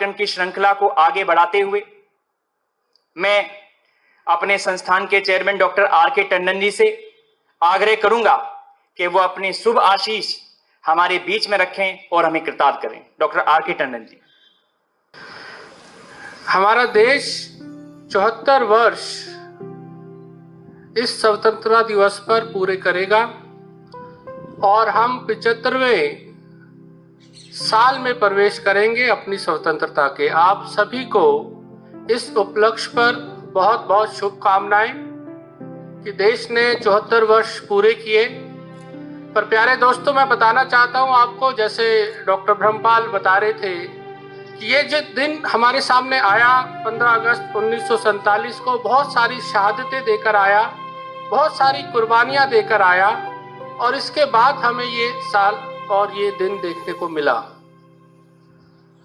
कार्यक्रम की श्रृंखला को आगे बढ़ाते हुए मैं अपने संस्थान के चेयरमैन डॉक्टर आर.के. टंडन जी से आग्रह करूंगा कि वो अपनी शुभ आशीष हमारे बीच में रखें और हमें कृतार्थ करें। डॉक्टर आर.के. टंडन जी। हमारा देश 74 वर्ष इस स्वतंत्रता दिवस पर पूरे करेगा और हम 75वें साल में प्रवेश करेंगे अपनी स्वतंत्रता के। आप सभी को इस उपलक्ष्य पर बहुत बहुत शुभकामनाएं कि देश ने 74 वर्ष पूरे किए। पर प्यारे दोस्तों, मैं बताना चाहता हूं आपको, जैसे डॉक्टर ब्रह्मपाल बता रहे थे कि ये जो दिन हमारे सामने आया 15 अगस्त 1947 को, बहुत सारी शहादतें देकर आया, बहुत सारी कुर्बानियां देकर आया और इसके बाद हमें ये साल और ये दिन देखने को मिला।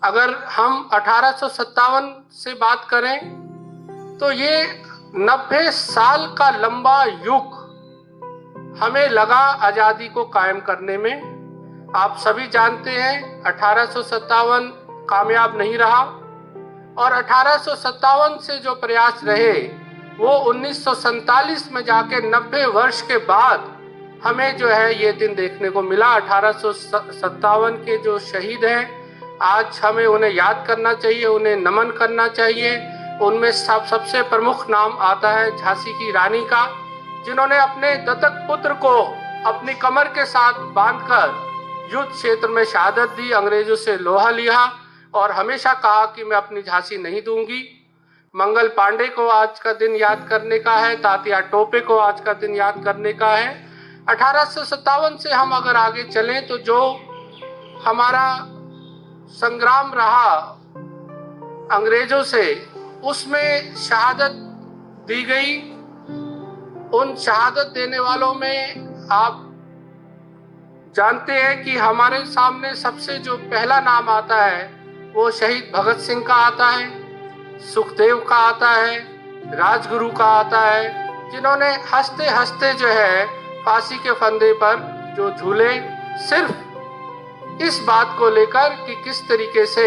अगर हम 1857 से बात करें तो ये 90 साल का लंबा युग हमें लगा आजादी को कायम करने में। आप सभी जानते हैं 1857 कामयाब नहीं रहा और 1857 से जो प्रयास रहे वो 1947 में जाके 90 वर्ष के बाद हमें जो है ये दिन देखने को मिला। 1857 के जो शहीद हैं, आज हमें उन्हें याद करना चाहिए, उन्हें नमन करना चाहिए। उनमें सबसे प्रमुख नाम आता है झांसी की रानी का, जिन्होंने अपने दत्तक पुत्र को अपनी कमर के साथ बांधकर युद्ध क्षेत्र में शहादत दी, अंग्रेजों से लोहा लिया और हमेशा कहा कि मैं अपनी झांसी नहीं दूंगी। मंगल पांडे को आज का दिन याद करने का है, तात्या टोपे को आज का दिन याद करने का है। 1857 से हम अगर आगे चलें तो जो हमारा संग्राम रहा अंग्रेजों से, उसमें शहादत दी गई। उन शहादत देने वालों में आप जानते हैं कि हमारे सामने सबसे जो पहला नाम आता है वो शहीद भगत सिंह का आता है, सुखदेव का आता है, राजगुरु का आता है, जिन्होंने हंसते हंसते जो है फांसी के फंदे पर जो झूले, सिर्फ इस बात को लेकर कि किस तरीके से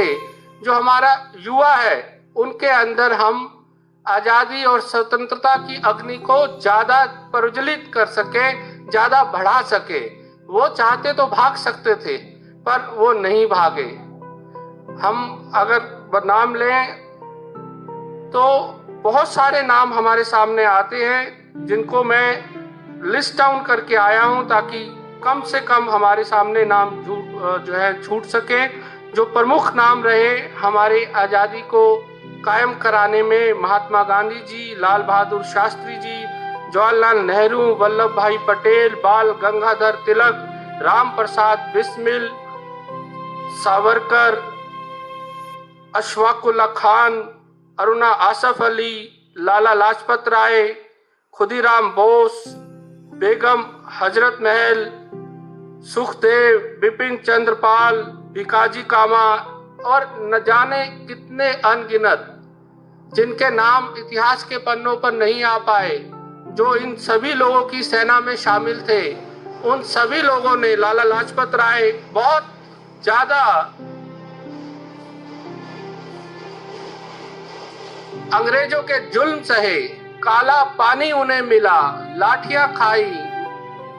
जो हमारा युवा है उनके अंदर हम आजादी और स्वतंत्रता की अग्नि को ज्यादा प्रज्वलित कर सके, ज्यादा बढ़ा सके। वो चाहते तो भाग सकते थे पर वो नहीं भागे। हम अगर नाम लें तो बहुत सारे नाम हमारे सामने आते हैं जिनको मैं लिस्ट डाउन करके आया हूं ताकि कम से कम हमारे सामने नाम जो है छूट सके। जो प्रमुख नाम रहे हमारी आजादी को कायम कराने में, महात्मा गांधी जी, लाल बहादुर शास्त्री जी, जवाहरलाल नेहरू, वल्लभ भाई पटेल, बाल गंगाधर तिलक, राम प्रसाद बिस्मिल, सावरकर, अशफाकुल्ला खान, अरुणा आसफ अली, लाला लाजपत राय, खुदीराम बोस, बेगम हजरत महल, सुखदेव, बिपिन चंद्र पाल, भिकाजी कामा और न जाने कितने अनगिनत जिनके नाम इतिहास के पन्नों पर नहीं आ पाए, जो इन सभी लोगों की सेना में शामिल थे। उन सभी लोगों ने, लाला लाजपत राय बहुत ज्यादा अंग्रेजों के जुल्म सहे, काला पानी उन्हें मिला, लाठियां खाई,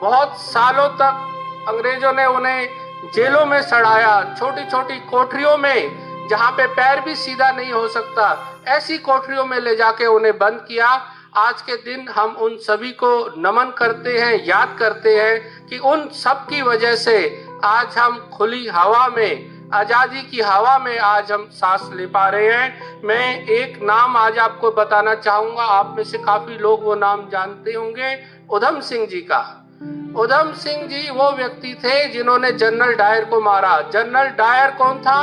बहुत सालों तक अंग्रेजों ने उन्हें जेलों में सड़ाया, छोटी छोटी कोठरियों में जहां पे पैर भी सीधा नहीं हो सकता, ऐसी कोठरियों में ले जाके उन्हें बंद किया। आज के दिन हम उन सभी को नमन करते हैं, याद करते हैं कि उन सब की वजह से आज हम खुली हवा में, आजादी की हवा में आज हम सांस ले पा रहे हैं। मैं एक नाम आज आपको बताना चाहूंगा, आप में से काफी लोग वो नाम जानते होंगे, उधम सिंह जी का। उधम सिंह जी वो व्यक्ति थे जिन्होंने जनरल डायर को मारा। जनरल डायर कौन था?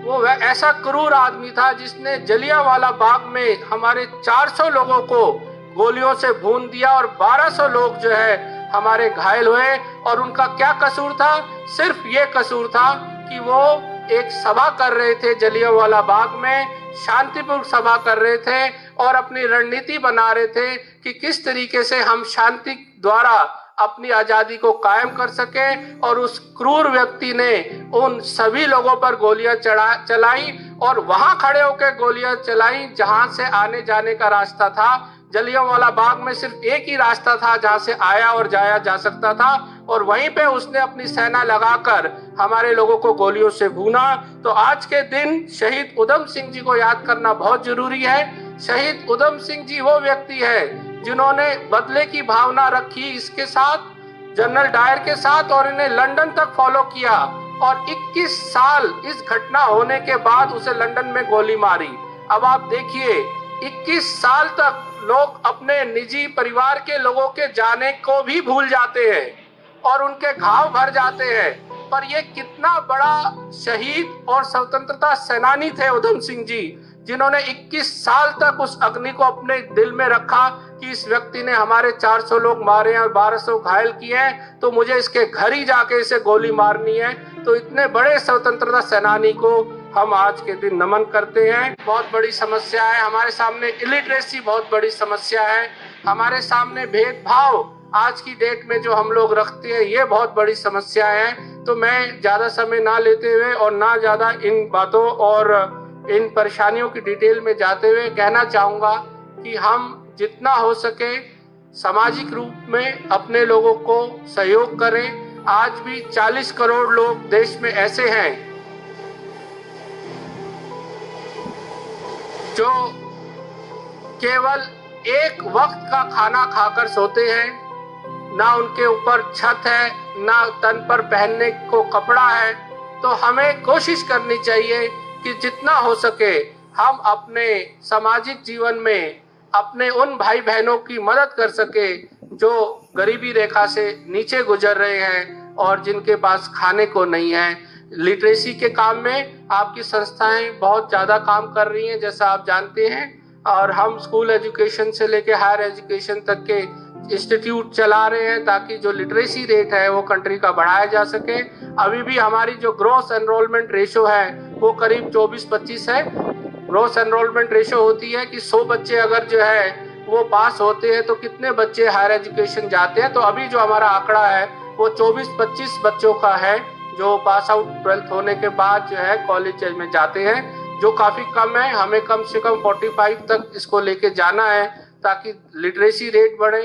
वो ऐसा क्रूर आदमी था जिसने जलियांवाला बाग में हमारे 400 लोगों को गोलियों से भून दिया और 1200 लोग जो है हमारे घायल हुए। और उनका क्या कसूर था? सिर्फ ये कसूर था कि वो एक सभा कर रहे थे जलियांवाला बाग में, शांतिपूर्ण सभा कर रहे थे और अपनी रणनीति बना रहे थे कि किस तरीके से हम शांति द्वारा अपनी आजादी को कायम कर सके। और उस क्रूर व्यक्ति ने उन सभी लोगों पर गोलियां चलाई और वहां खड़े होकर गोलियां चलाई जहां से आने जाने का रास्ता था। जलियांवाला बाग में सिर्फ एक ही रास्ता था जहां से आया और जाया जा सकता था, और वहीं पे उसने अपनी सेना लगाकर हमारे लोगों को गोलियों से भूना। तो आज के दिन शहीद उधम सिंह जी को याद करना बहुत जरूरी है। शहीद उधम सिंह जी वो व्यक्ति है जिन्होंने बदले की भावना रखी इसके साथ, जनरल डायर के साथ, और इन्हें लंदन तक फॉलो किया। और 21 साल इस घटना होने के बाद उसे लंदन में गोली मारी। अब आप देखिए 21 साल तक लोग अपने निजी परिवार के लोगों के जाने को भी भूल जाते हैं और उनके घाव भर जाते हैं। पर ये कितना बड़ा शहीद और स्वतंत्रता सेनानी थे उधम सिंह जी, जिन्होंने 21 साल तक उस अग्नि को अपने दिल में रखा कि इस व्यक्ति ने हमारे 400 लोग मारे हैं और 1200 घायल किए हैं, तो मुझे इसके घर ही जाके इसे गोली मारनी है। तो इतने बड़े स्वतंत्रता सेनानी को हम आज के दिन नमन करते हैं। बहुत बड़ी समस्या है हमारे सामने, इलिटरेसी बहुत बड़ी समस्या है हमारे सामने, भेदभाव आज की डेट में जो हम लोग रखते हैं ये बहुत बड़ी समस्या है। तो मैं ज्यादा समय ना लेते हुए और ना ज्यादा इन बातों और इन परेशानियों की डिटेल में जाते हुए कहना चाहूंगा कि हम जितना हो सके सामाजिक रूप में अपने लोगों को सहयोग करें। आज भी 40 करोड़ लोग देश में ऐसे हैं जो केवल एक वक्त का खाना खाकर सोते हैं, ना उनके ऊपर छत है, ना तन पर पहनने को कपड़ा है। तो हमें कोशिश करनी चाहिए कि जितना हो सके हम अपने सामाजिक जीवन में अपने उन भाई बहनों की मदद कर सके जो गरीबी रेखा से नीचे गुजर रहे हैं और जिनके पास खाने को नहीं है। लिटरेसी के काम में आपकी संस्थाएं बहुत ज़्यादा काम कर रही हैं जैसा आप जानते हैं, और हम स्कूल एजुकेशन से लेके हायर एजुकेशन तक के इंस्टीट्यूट चला रहे हैं ताकि जो लिटरेसी रेट है वो कंट्री का बढ़ाया जा सके। अभी भी हमारी जो ग्रॉस एनरोलमेंट रेशो है वो करीब 24-25 है। ग्रॉस एनरोलमेंट रेशो होती है कि 100 बच्चे अगर जो है वो पास होते हैं तो कितने बच्चे हायर एजुकेशन जाते हैं। तो अभी जो हमारा आंकड़ा है वो 24-25 बच्चों का है जो पास आउट 12th होने के बाद जो है कॉलेज में जाते हैं, जो काफ़ी कम है। हमें कम से कम 45 तक इसको लेके जाना है ताकि लिटरेसी रेट बढ़े,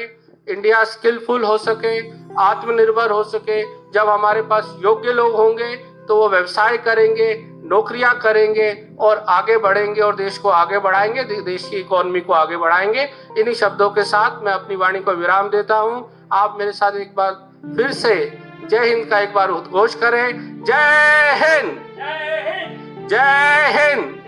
इंडिया स्किलफुल हो सके, आत्मनिर्भर हो सके। जब हमारे पास योग्य लोग होंगे तो वो व्यवसाय करेंगे, नौकरियां करेंगे और आगे बढ़ेंगे और देश को आगे बढ़ाएंगे, देश की इकोनॉमी को आगे बढ़ाएंगे। इन्हीं शब्दों के साथ मैं अपनी वाणी को विराम देता हूं। आप मेरे साथ एक बार फिर से जय हिंद का एक बार उद्घोष करें। जय हिंद, जय हिंद, जय हिंद।